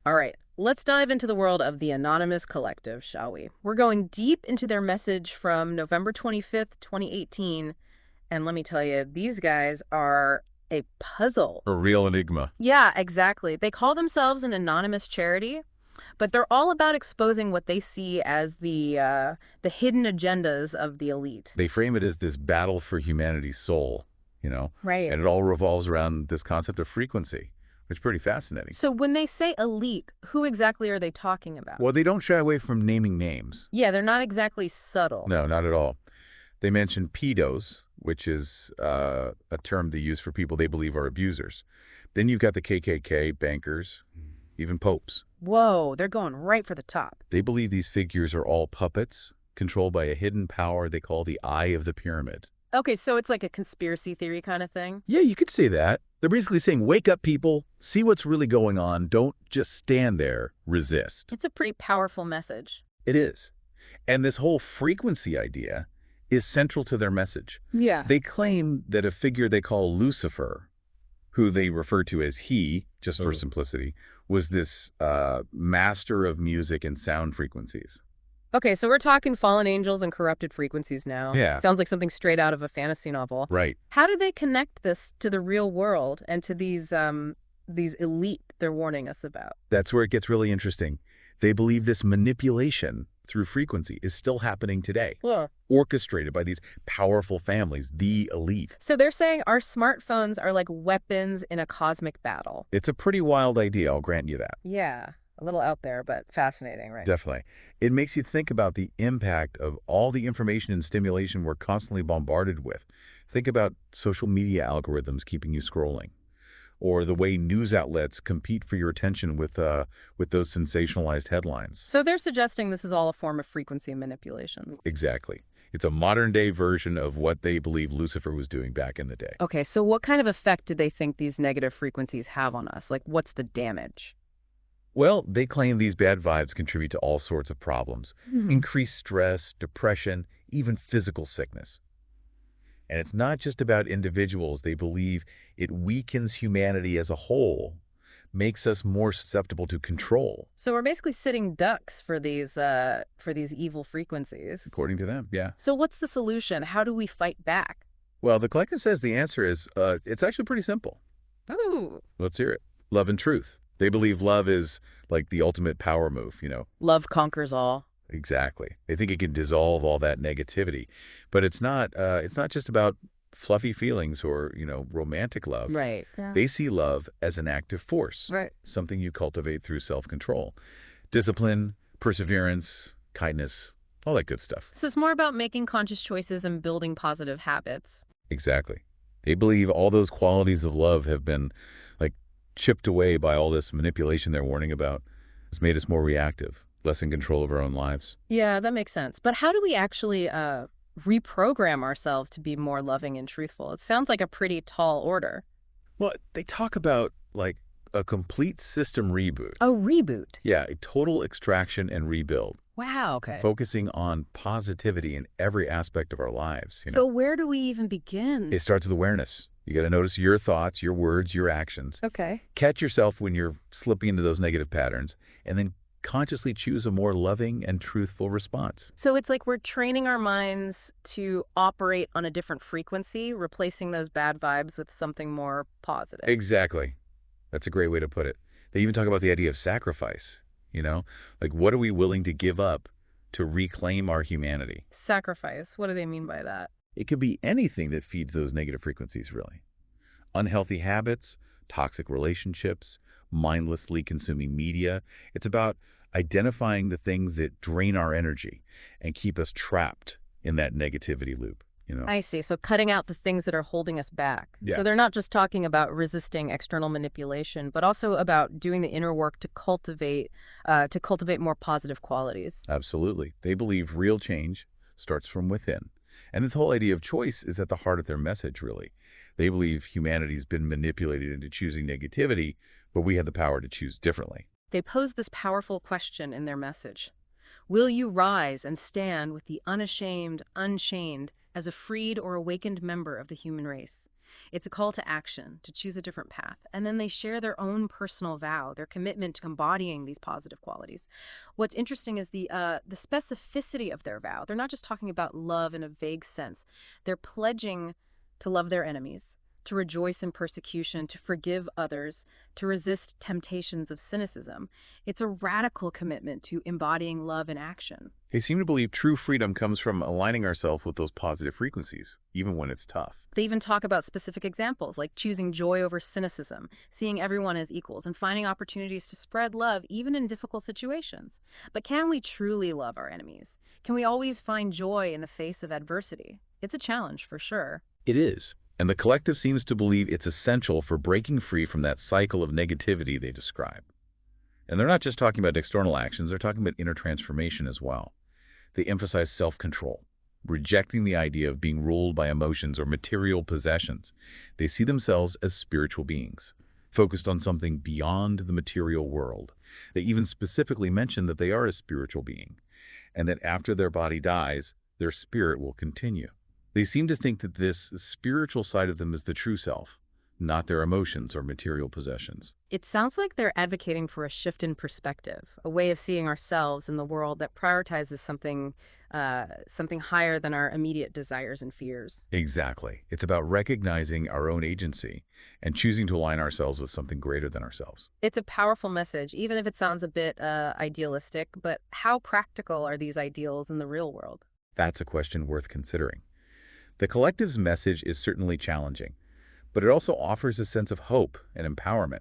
All right, let's dive into the world of the Anonymous Collective, shall we? We're going deep into their message from November 25th, 2018. And let me tell you, these guys are a puzzle. A real enigma. Yeah, exactly. They call themselves an anonymous charity, but they're all about exposing what they see as the hidden agendas of the elite. They frame it as this battle for humanity's soul, you know, Right. and it all revolves around this concept of frequency, which is pretty fascinating. So when they say elite, who exactly are they talking about? Well, they don't shy away from naming names. Yeah, they're not exactly subtle. No, not at all. They mention pedos, which is a term they use for people they believe are abusers. Then you've got the KKK, bankers, even popes. Whoa, they're going right for the top. They believe these figures are all puppets controlled by a hidden power they call the Eye of the Pyramid. Okay, so it's like a conspiracy theory kind of thing? Yeah, you could say that. They're basically saying, wake up, people. See what's really going on. Don't just stand there. Resist. It's a pretty powerful message. It is. And this whole frequency idea is central to their message. Yeah. They claim that a figure they call Lucifer, who they refer to as he, just for simplicity, was this master of music and sound frequencies. Okay, so we're talking fallen angels and corrupted frequencies now. Yeah. Sounds like something straight out of a fantasy novel. Right. How do they connect this to the real world and to these elite they're warning us about? That's where it gets really interesting. They believe this manipulation through frequency is still happening today, Yeah. orchestrated by these powerful families, the elite. So they're saying our smartphones are like weapons in a cosmic battle. It's a pretty wild idea, I'll grant you that. Yeah, a little out there, but fascinating, right? Definitely. It makes you think about the impact of all the information and stimulation we're constantly bombarded with. Think about social media algorithms keeping you scrolling, or the way news outlets compete for your attention with those sensationalized headlines. So they're suggesting this is all a form of frequency manipulation. Exactly. It's a modern-day version of what they believe Lucifer was doing back in the day. Okay, so what kind of effect do they think these negative frequencies have on us? Like, what's the damage? Well, they claim these bad vibes contribute to all sorts of problems. Increased stress, depression, even physical sickness. And it's not just about individuals. They believe it weakens humanity as a whole, makes us more susceptible to control, So we're basically sitting ducks for these evil frequencies. according to them. Yeah. So what's the solution? How do we fight back? Well, the collective says the answer is, it's actually pretty simple. Ooh. Let's hear it. Love and truth. They believe love is like the ultimate power move, you know. Love conquers all. Exactly. They think it can dissolve all that negativity. But it's not just about fluffy feelings or, romantic love. Right. Yeah. They see love as an active force, Right. something you cultivate through self-control. Discipline, perseverance, kindness, all that good stuff. So it's more about making conscious choices and building positive habits. Exactly. They believe all those qualities of love have been, like, chipped away by all this manipulation they're warning about. It's made us more reactive, less in control of our own lives. Yeah, that makes sense. But how do we actually reprogram ourselves to be more loving and truthful? It sounds like a pretty tall order. Well, they talk about, like, a complete system reboot. A reboot. Yeah, a total extraction and rebuild, Wow, okay. focusing on positivity in every aspect of our lives. So where do we even begin? It starts with awareness. You got to notice your thoughts, your words, your actions. Okay. Catch yourself when you're slipping into those negative patterns, and then consciously choose a more loving and truthful response. So it's like we're training our minds to operate on a different frequency, replacing those bad vibes with something more positive. Exactly. That's a great way to put it. They even talk about the idea of sacrifice, Like, what are we willing to give up to reclaim our humanity? Sacrifice. What do they mean by that? It could be anything that feeds those negative frequencies, really. Unhealthy habits, toxic relationships, mindlessly consuming media. It's about identifying the things that drain our energy and keep us trapped in that negativity loop. I see. So cutting out the things that are holding us back. Yeah. So they're not just talking about resisting external manipulation, but also about doing the inner work to cultivate more positive qualities. Absolutely. They believe real change starts from within. And this whole idea of choice is at the heart of their message, really. They believe humanity's been manipulated into choosing negativity, but we have the power to choose differently. They pose this powerful question in their message. Will you rise and stand with the unashamed, unchained, as a freed or awakened member of the human race? It's a call to action, to choose a different path. And then they share their own personal vow, their commitment to embodying these positive qualities. What's interesting is the specificity of their vow. They're not just talking about love in a vague sense. They're pledging to love their enemies, to rejoice in persecution, to forgive others, to resist temptations of cynicism. It's a radical commitment to embodying love in action. They seem to believe true freedom comes from aligning ourselves with those positive frequencies, even when it's tough. They even talk about specific examples, like choosing joy over cynicism, seeing everyone as equals, and finding opportunities to spread love even in difficult situations. But can we truly love our enemies? Can we always find joy in the face of adversity? It's a challenge, for sure. It is. And the collective seems to believe it's essential for breaking free from that cycle of negativity they describe. And they're not just talking about external actions, they're talking about inner transformation as well. They emphasize self-control, rejecting the idea of being ruled by emotions or material possessions. They see themselves as spiritual beings, focused on something beyond the material world. They even specifically mention that they are a spiritual being, and that after their body dies, their spirit will continue. They seem to think that this spiritual side of them is the true self, not their emotions or material possessions. It sounds like they're advocating for a shift in perspective, a way of seeing ourselves in the world that prioritizes something higher than our immediate desires and fears. Exactly. It's about recognizing our own agency and choosing to align ourselves with something greater than ourselves. It's a powerful message, even if it sounds a bit idealistic, but how practical are these ideals in the real world? That's a question worth considering. The collective's message is certainly challenging, but it also offers a sense of hope and empowerment.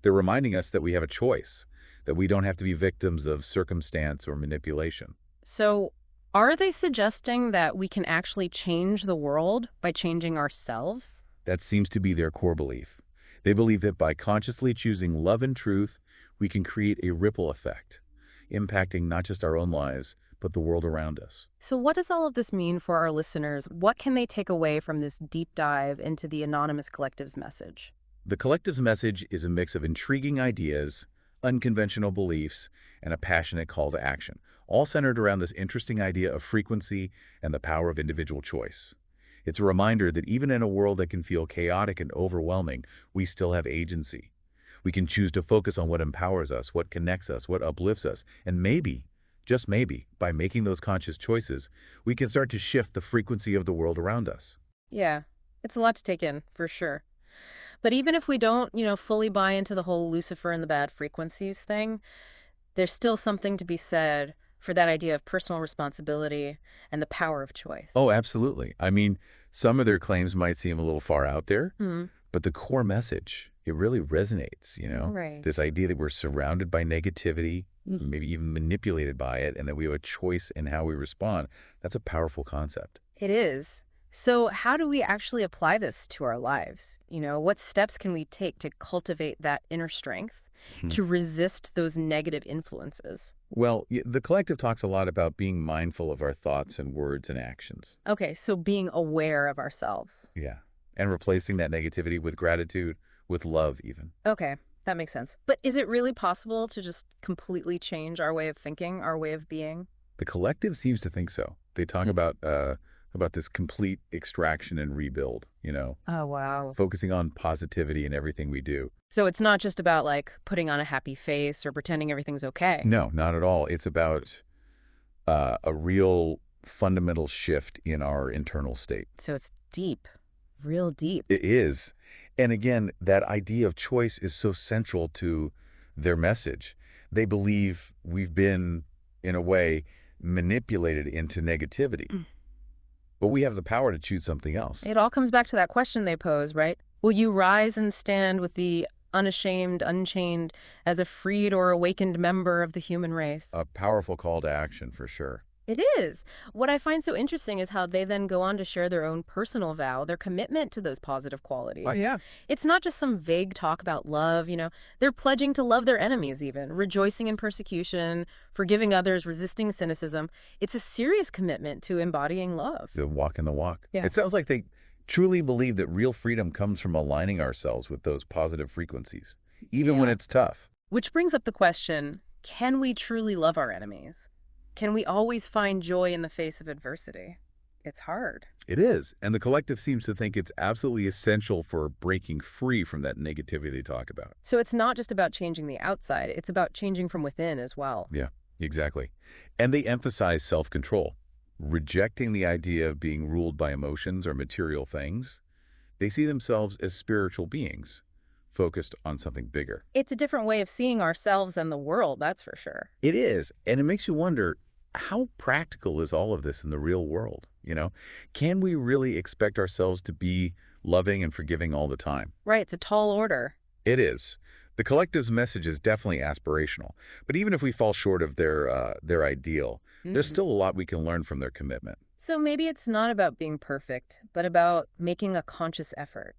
They're reminding us that we have a choice, that we don't have to be victims of circumstance or manipulation. So, are they suggesting that we can actually change the world by changing ourselves? That seems to be their core belief. They believe that by consciously choosing love and truth, we can create a ripple effect, impacting not just our own lives, but the world around us. So what does all of this mean for our listeners? What can they take away from this deep dive into the Anonymous Collective's message? The collective's message is a mix of intriguing ideas, unconventional beliefs, and a passionate call to action, all centered around this interesting idea of frequency and the power of individual choice. It's a reminder that even in a world that can feel chaotic and overwhelming, we still have agency. We can choose to focus on what empowers us, what connects us, what uplifts us, and maybe, just maybe, by making those conscious choices, we can start to shift the frequency of the world around us. Yeah, it's a lot to take in, for sure. But even if we don't, fully buy into the whole Lucifer and the bad frequencies thing, there's still something to be said for that idea of personal responsibility and the power of choice. Oh, absolutely. I mean, some of their claims might seem a little far out there, but the core message, it really resonates, Right. This idea that we're surrounded by negativity, maybe even manipulated by it, and that we have a choice in how we respond. That's a powerful concept. It is. So how do we actually apply this to our lives? What steps can we take to cultivate that inner strength, to resist those negative influences? Well, the collective talks a lot about being mindful of our thoughts and words and actions. Okay, so being aware of ourselves. Yeah. And replacing that negativity with gratitude, with love even. Okay, that makes sense. But is it really possible to just completely change our way of thinking, our way of being? The collective seems to think so. They talk about this complete extraction and rebuild, Oh, wow. focusing on positivity in everything we do. So it's not just about like putting on a happy face or pretending everything's okay. No, not at all. It's about a real fundamental shift in our internal state. So it's deep, real deep. It is. And again, that idea of choice is so central to their message. They believe we've been, in a way, manipulated into negativity. But we have the power to choose something else. It all comes back to that question they pose, right? Will you rise and stand with the unashamed, unchained, as a freed or awakened member of the human race? A powerful call to action, for sure. It is. What I find so interesting is how they then go on to share their own personal vow, their commitment to those positive qualities. Oh, yeah. It's not just some vague talk about love, They're pledging to love their enemies even, rejoicing in persecution, forgiving others, resisting cynicism. It's a serious commitment to embodying love. The walk in the walk. Yeah. It sounds like they truly believe that real freedom comes from aligning ourselves with those positive frequencies, even when it's tough. Which brings up the question, can we truly love our enemies? Can we always find joy in the face of adversity? It's hard. It is, and the collective seems to think it's absolutely essential for breaking free from that negativity they talk about. So it's not just about changing the outside, it's about changing from within as well. Yeah, exactly. And they emphasize self-control, rejecting the idea of being ruled by emotions or material things. They see themselves as spiritual beings, focused on something bigger. It's a different way of seeing ourselves and the world, that's for sure. It is, and it makes you wonder, how practical is all of this in the real world? Can we really expect ourselves to be loving and forgiving all the time? Right, it's a tall order. It is. The collective's message is definitely aspirational, but even if we fall short of their ideal, there's Mhm. still a lot we can learn from their commitment. So maybe it's not about being perfect, but about making a conscious effort,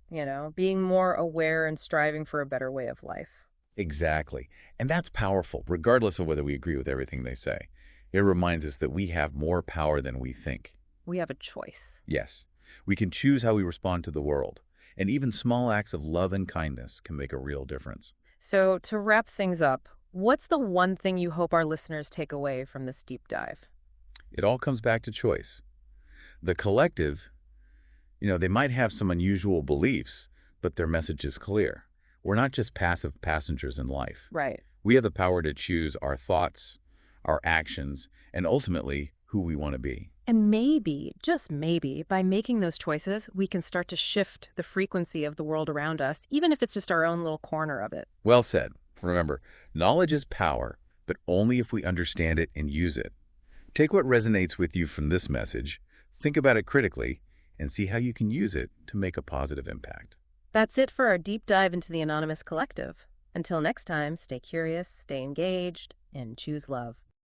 being more aware and striving for a better way of life. Exactly. And that's powerful, regardless of whether we agree with everything they say. It reminds us that we have more power than we think. We have a choice. Yes, we can choose how we respond to the world, and even small acts of love and kindness can make a real difference. So to wrap things up, what's the one thing you hope our listeners take away from this deep dive? It all comes back to choice. The collective, they might have some unusual beliefs, but their message is clear. We're not just passive passengers in life. Right. We have the power to choose our thoughts, our actions, and ultimately who we want to be. And maybe, just maybe, by making those choices, we can start to shift the frequency of the world around us, even if it's just our own little corner of it. Well said. Remember, knowledge is power, but only if we understand it and use it. Take what resonates with you from this message, think about it critically, and see how you can use it to make a positive impact. That's it for our deep dive into the Anonymous Collective. Until next time, stay curious, stay engaged, and choose love.